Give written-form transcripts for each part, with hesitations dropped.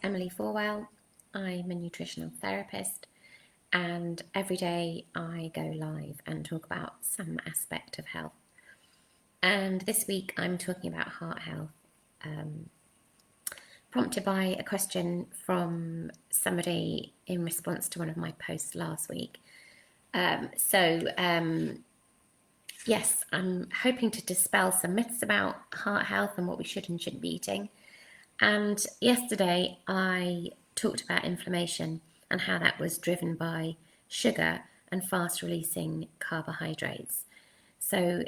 Emily Forwell. I'm a nutritional therapist, and every day I go live and talk about some aspect of health. And this week I'm talking about heart health, prompted by a question from somebody in response to one of my posts last week. Yes, I'm hoping to dispel some myths about heart health and what we should and shouldn't be eating. And yesterday I talked about inflammation and how that was driven by sugar and fast releasing carbohydrates. So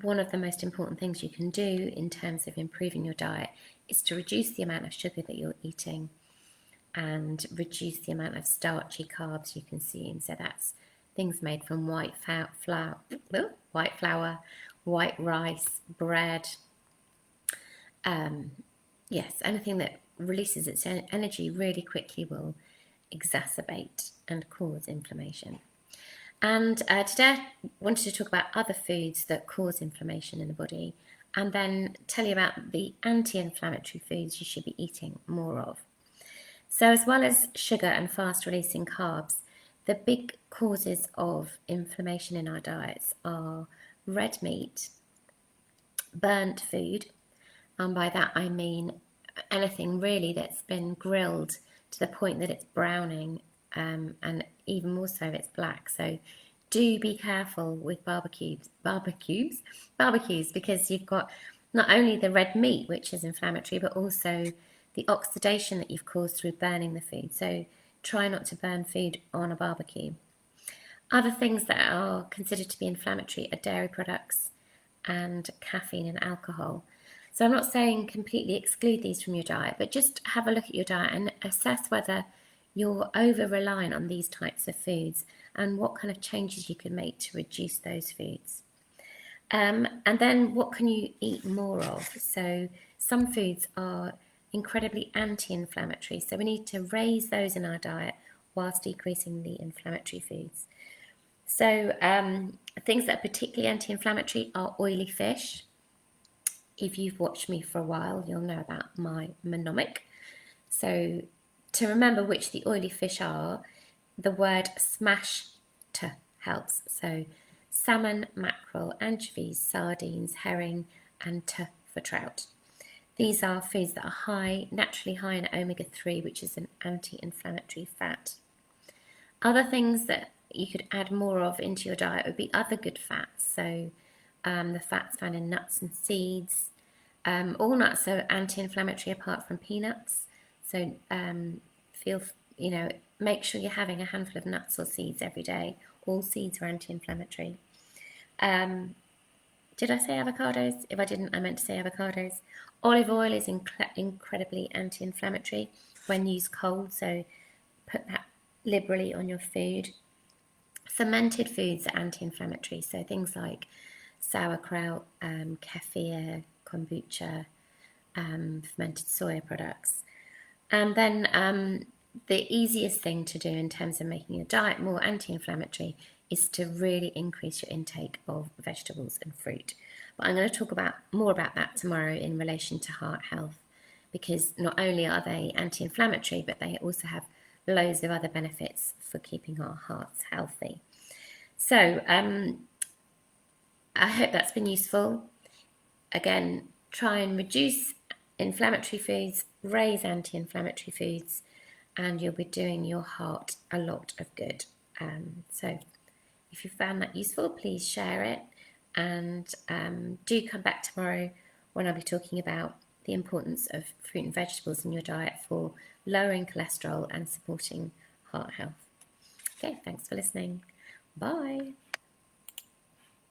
one of the most important things you can do in terms of improving your diet is to reduce the amount of sugar that you're eating and reduce the amount of starchy carbs you consume. So that's things made from white flour, white rice, bread. Yes, anything that releases its energy really quickly will exacerbate and cause inflammation. And today I wanted to talk about other foods that cause inflammation in the body, and then tell you about the anti-inflammatory foods you should be eating more of. So as well as sugar and fast-releasing carbs, the big causes of inflammation in our diets are red meat, burnt food, and by that I mean anything really that's been grilled to the point that it's browning, and even more so if it's black. So do be careful with barbecues, because you've got not only the red meat, which is inflammatory, but also the oxidation that you've caused through burning the food. So try not to burn food on a barbecue. Other things that are considered to be inflammatory are dairy products and caffeine and alcohol. So I'm not saying completely exclude these from your diet, but just have a look at your diet and assess whether you're over-reliant on these types of foods and what kind of changes you can make to reduce those foods. And then what can you eat more of? So some foods are incredibly anti-inflammatory, so we need to raise those in our diet whilst decreasing the inflammatory foods. So things that are particularly anti-inflammatory are oily fish. If you've watched me for a while, you'll know about my mnemonic. So to remember which the oily fish are, the word smash -t helps. So salmon, mackerel, anchovies, sardines, herring, and t for trout. These are foods that are naturally high in omega-3, which is an anti-inflammatory fat. Other things that you could add more of into your diet would be other good fats. So the fats found in nuts and seeds. All nuts are anti-inflammatory apart from peanuts. So make sure you're having a handful of nuts or seeds every day. All seeds are anti-inflammatory. Did I say avocados? If I didn't, I meant to say avocados. Olive oil is incredibly anti-inflammatory when used cold, so put that liberally on your food. Fermented foods are anti-inflammatory, so things like sauerkraut, kefir, kombucha, fermented soya products. And then the easiest thing to do in terms of making your diet more anti-inflammatory is to really increase your intake of vegetables and fruit. But I'm going to talk more about that tomorrow in relation to heart health, because not only are they anti-inflammatory, but they also have loads of other benefits for keeping our hearts healthy. So I hope that's been useful. Again, try and reduce inflammatory foods, raise anti-inflammatory foods, and you'll be doing your heart a lot of good. So if you found that useful, please share it, and do come back tomorrow when I'll be talking about the importance of fruit and vegetables in your diet for lowering cholesterol and supporting heart health. Okay, thanks for listening. Bye.